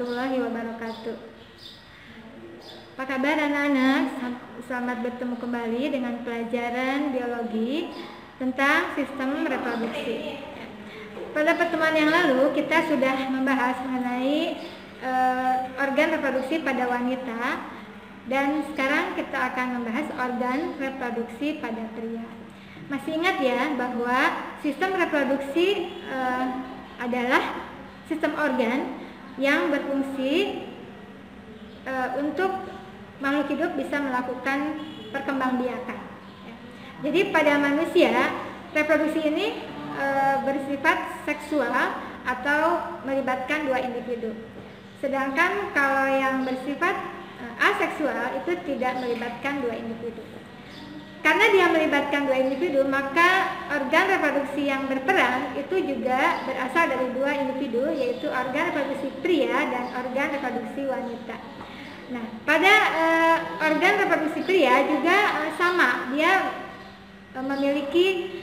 warahmatullahi wabarakatuh. Apa kabar anak-anak? Selamat bertemu kembali dengan pelajaran biologi tentang sistem reproduksi. Pada pertemuan yang lalu kita sudah membahas mengenai organ reproduksi pada wanita, dan sekarang kita akan membahas organ reproduksi pada pria. Masih ingat ya bahwa sistem reproduksi adalah sistem organ yang berfungsi untuk makhluk hidup bisa melakukan perkembangbiakan. Jadi pada manusia reproduksi ini bersifat seksual atau melibatkan dua individu. Sedangkan kalau yang bersifat aseksual itu tidak melibatkan dua individu. Karena dia melibatkan dua individu, maka organ reproduksi yang berperan itu juga berasal dari dua individu, yaitu organ reproduksi pria dan organ reproduksi wanita. Nah, pada organ reproduksi pria juga sama, dia memiliki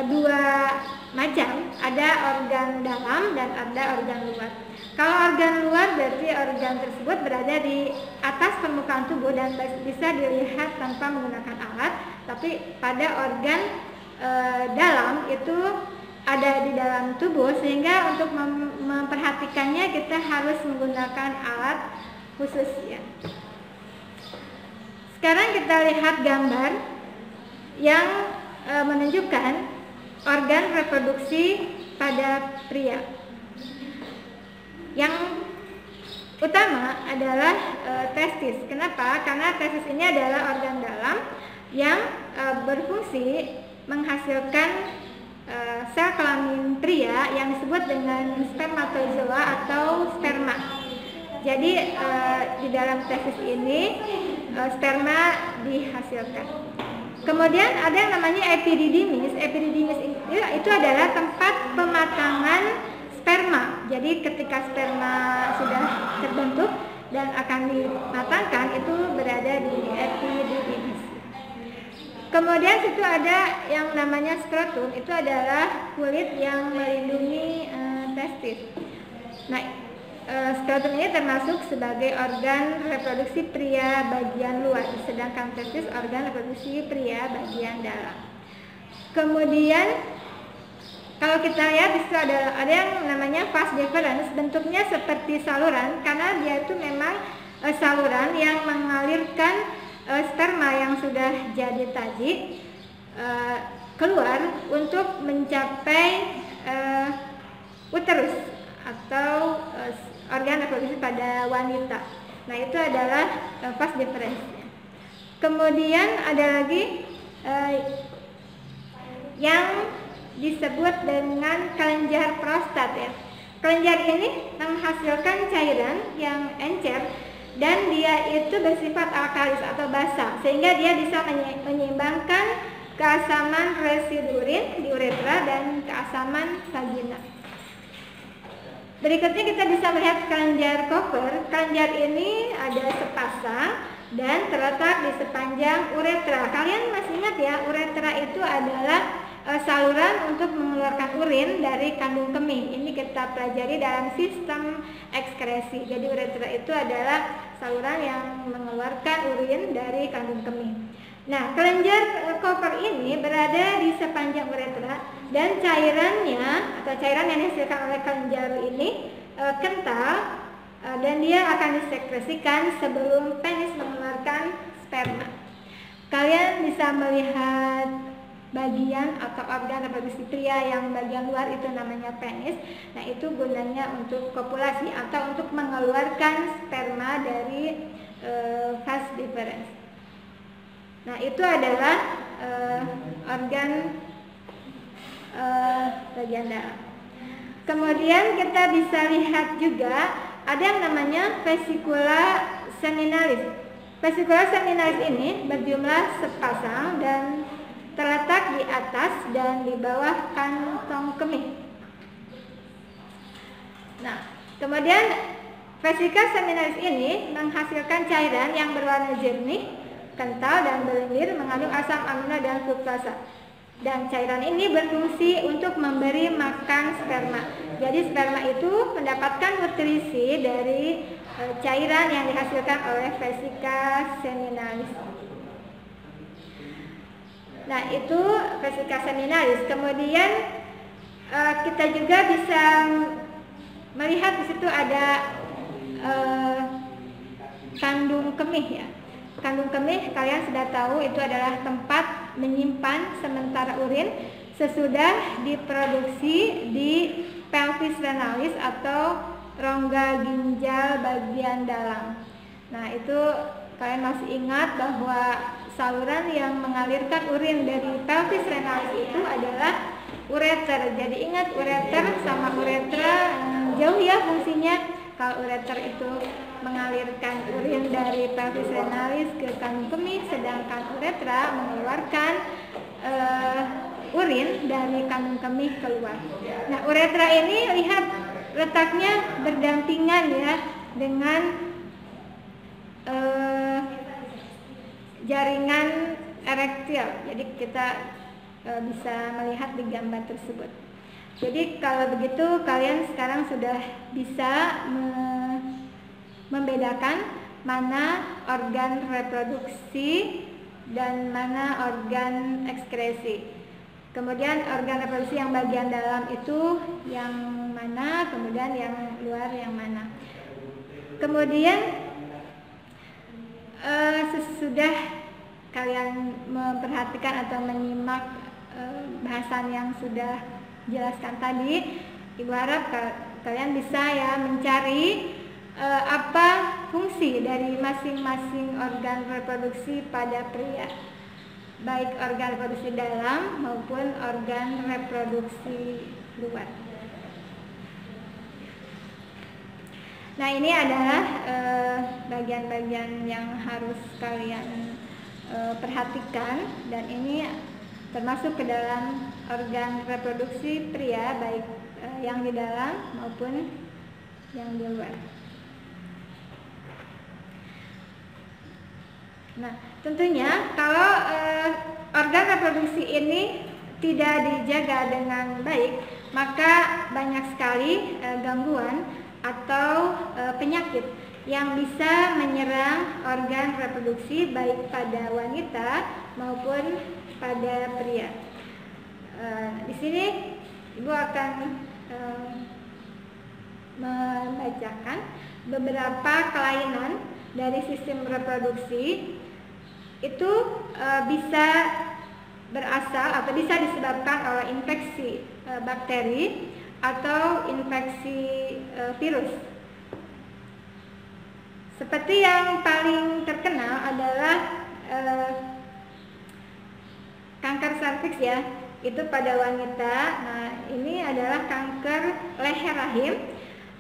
dua macam, ada organ dalam dan ada organ luar. Kalau organ luar berarti organ tersebut berada di atas permukaan tubuh dan bisa dilihat tanpa menggunakan alat. Tapi pada organ dalam itu ada di dalam tubuh, sehingga untuk memperhatikannya kita harus menggunakan alat khusus ya. Sekarang kita lihat gambar yang menunjukkan organ reproduksi pada pria. Yang utama adalah testis. Kenapa? Karena testis ini adalah organ dalam yang berfungsi menghasilkan sel kelamin pria yang disebut dengan spermatozoa atau sperma. Jadi di dalam testis ini sperma dihasilkan. Kemudian ada yang namanya epididymis. Epididymis itu adalah tempat pematangan sperma. Jadi ketika sperma sudah terbentuk dan akan dimatangkan, itu berada di epididymis. Kemudian situ ada yang namanya skrotum, itu adalah kulit yang melindungi testis. Nah, skrotum ini termasuk sebagai organ reproduksi pria bagian luar, sedangkan testis organ reproduksi pria bagian dalam. Kemudian kalau kita lihat di situ ada yang namanya vas deferens, bentuknya seperti saluran karena dia itu memang saluran yang mengalirkan sperma yang sudah jadi tadi keluar untuk mencapai uterus atau organ reproduksi pada wanita. Nah, itu adalah vas deferens. Kemudian ada lagi yang disebut dengan kelenjar prostat ya. Kelenjar ini menghasilkan cairan yang encer dan dia itu bersifat alkalis atau basa, sehingga dia bisa menyeimbangkan keasaman residu urin di uretra dan keasaman vagina. Berikutnya kita bisa melihat kelenjar Koper. Kelenjar ini ada sepasang dan terletak di sepanjang uretra. Kalian masih ingat ya, uretra itu adalah saluran untuk mengeluarkan urin dari kandung kemih. Ini kita pelajari dalam sistem ekskresi. Jadi uretra itu adalah saluran yang mengeluarkan urin dari kandung kemih. Nah, kelenjar Koper ini berada di sepanjang uretra dan cairannya atau cairan yang dihasilkan oleh kelenjar ini kental dan dia akan disekresikan sebelum penis mengeluarkan sperma. Kalian bisa melihat bagian atau organ reproduksi pria yang bagian luar itu namanya penis. Nah, itu gunanya untuk kopulasi atau untuk mengeluarkan sperma dari vas deferens. Nah, itu adalah organ bagian dalam. Kemudian kita bisa lihat juga ada yang namanya vesicula seminalis. Vesicula seminalis ini berjumlah sepasang dan terletak di atas dan di bawah kantong kemih. Nah, kemudian vesicula seminalis ini menghasilkan cairan yang berwarna jernih, kental dan berlendir, mengandung asam amino dan fruktasa. Dan cairan ini berfungsi untuk memberi makan sperma. Jadi sperma itu mendapatkan nutrisi dari cairan yang dihasilkan oleh vesika seminalis. Nah, itu vesika seminalis. Kemudian kita juga bisa melihat di situ ada kandung kemih ya. Kandung kemih kalian sudah tahu itu adalah tempat menyimpan sementara urin sesudah diproduksi di pelvis renalis atau rongga ginjal bagian dalam. Nah, itu kalian masih ingat bahwa saluran yang mengalirkan urin dari pelvis renalis itu adalah ureter. Jadi ingat ureter sama uretra jauh ya fungsinya. Kalau ureter itu mengalirkan urin dari pelvis renalis ke kandung kemih, sedangkan uretra mengeluarkan urin dari kandung kemih keluar. Nah, uretra ini lihat letaknya berdampingan ya dengan jaringan erektil. Jadi kita bisa melihat di gambar tersebut. Jadi kalau begitu kalian sekarang sudah bisa membedakan mana organ reproduksi dan mana organ ekskresi. Kemudian organ reproduksi yang bagian dalam itu yang mana, kemudian yang luar yang mana. Kemudian sesudah kalian memperhatikan atau menyimak bahasan yang sudah jelaskan tadi, Ibu harap kalian bisa ya mencari apa fungsi dari masing-masing organ reproduksi pada pria, baik organ reproduksi dalam maupun organ reproduksi luar. Nah, ini adalah bagian-bagian yang harus kalian perhatikan, dan ini termasuk ke dalam organ reproduksi pria, baik yang di dalam maupun yang di luar. Nah, tentunya kalau organ reproduksi ini tidak dijaga dengan baik, maka banyak sekali gangguan atau penyakit yang bisa menyerang organ reproduksi baik pada wanita maupun pada pria. Di sini Ibu akan membacakan beberapa kelainan dari sistem reproduksi itu bisa berasal atau bisa disebabkan oleh infeksi bakteri atau infeksi virus. Seperti yang paling terkenal adalah kanker serviks ya, itu pada wanita. Nah, ini adalah kanker leher rahim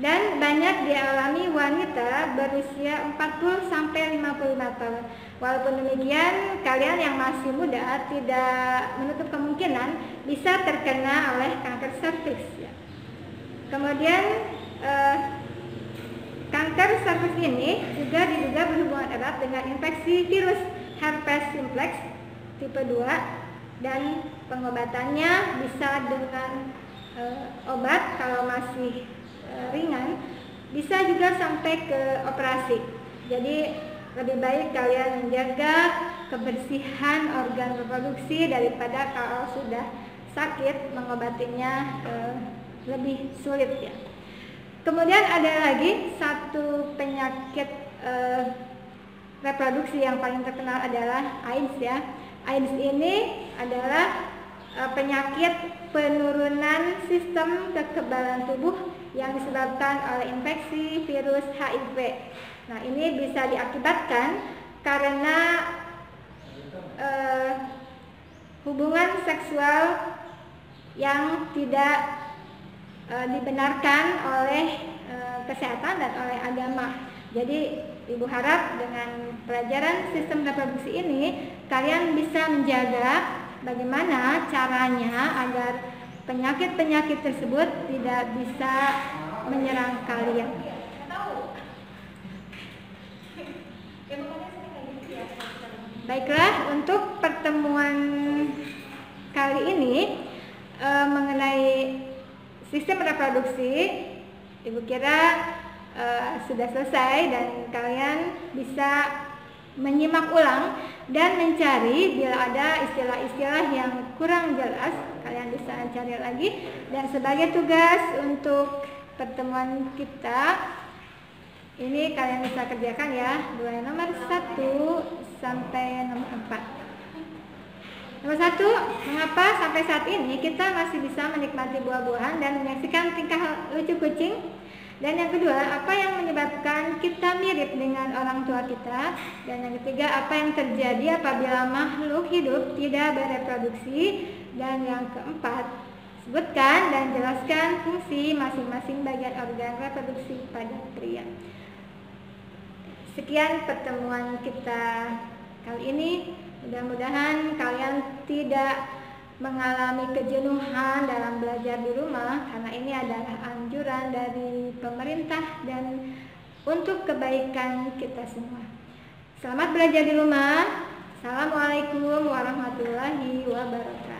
dan banyak dialami wanita berusia 40 sampai 55 tahun. Walaupun demikian, kalian yang masih muda tidak menutup kemungkinan bisa terkena oleh kanker serviks ya. Kemudian kanker serviks ini juga diduga berhubungan erat dengan infeksi virus herpes simplex tipe 2, dan pengobatannya bisa dengan obat kalau masih ringan, bisa juga sampai ke operasi. Jadi lebih baik kalian menjaga kebersihan organ reproduksi daripada kalau sudah sakit mengobatinya lebih sulit ya. Kemudian ada lagi satu penyakit reproduksi yang paling terkenal adalah AIDS ya. AIDS ini adalah penyakit penurunan sistem kekebalan tubuh yang disebabkan oleh infeksi virus HIV. Nah, ini bisa diakibatkan karena hubungan seksual yang tidak dibenarkan oleh kesehatan dan oleh agama. Jadi Ibu harap dengan pelajaran sistem reproduksi ini kalian bisa menjaga bagaimana caranya agar penyakit-penyakit tersebut tidak bisa menyerang kalian. Baiklah, untuk pertemuan kali kali ini mengenai sistem reproduksi, Ibu kira sudah selesai dan kalian bisa menyimak ulang dan mencari bila ada istilah-istilah yang kurang jelas, kalian bisa cari lagi. Dan sebagai tugas untuk pertemuan kita ini kalian bisa kerjakan ya, mulai nomor 1 sampai nomor 4. Nomor 1, mengapa sampai saat ini kita masih bisa menikmati buah-buahan dan menyaksikan tingkah lucu kucing? Dan yang kedua, apa yang menyebabkan kita mirip dengan orang tua kita? Dan yang ketiga, apa yang terjadi apabila makhluk hidup tidak bereproduksi? Dan yang keempat, sebutkan dan jelaskan fungsi masing-masing bagian organ reproduksi pada pria. Sekian pertemuan kita kali ini. Mudah-mudahan kalian tidak mengalami kejenuhan dalam belajar di rumah, karena ini adalah anjuran dari pemerintah dan untuk kebaikan kita semua. Selamat belajar di rumah. Assalamualaikum warahmatullahi wabarakatuh.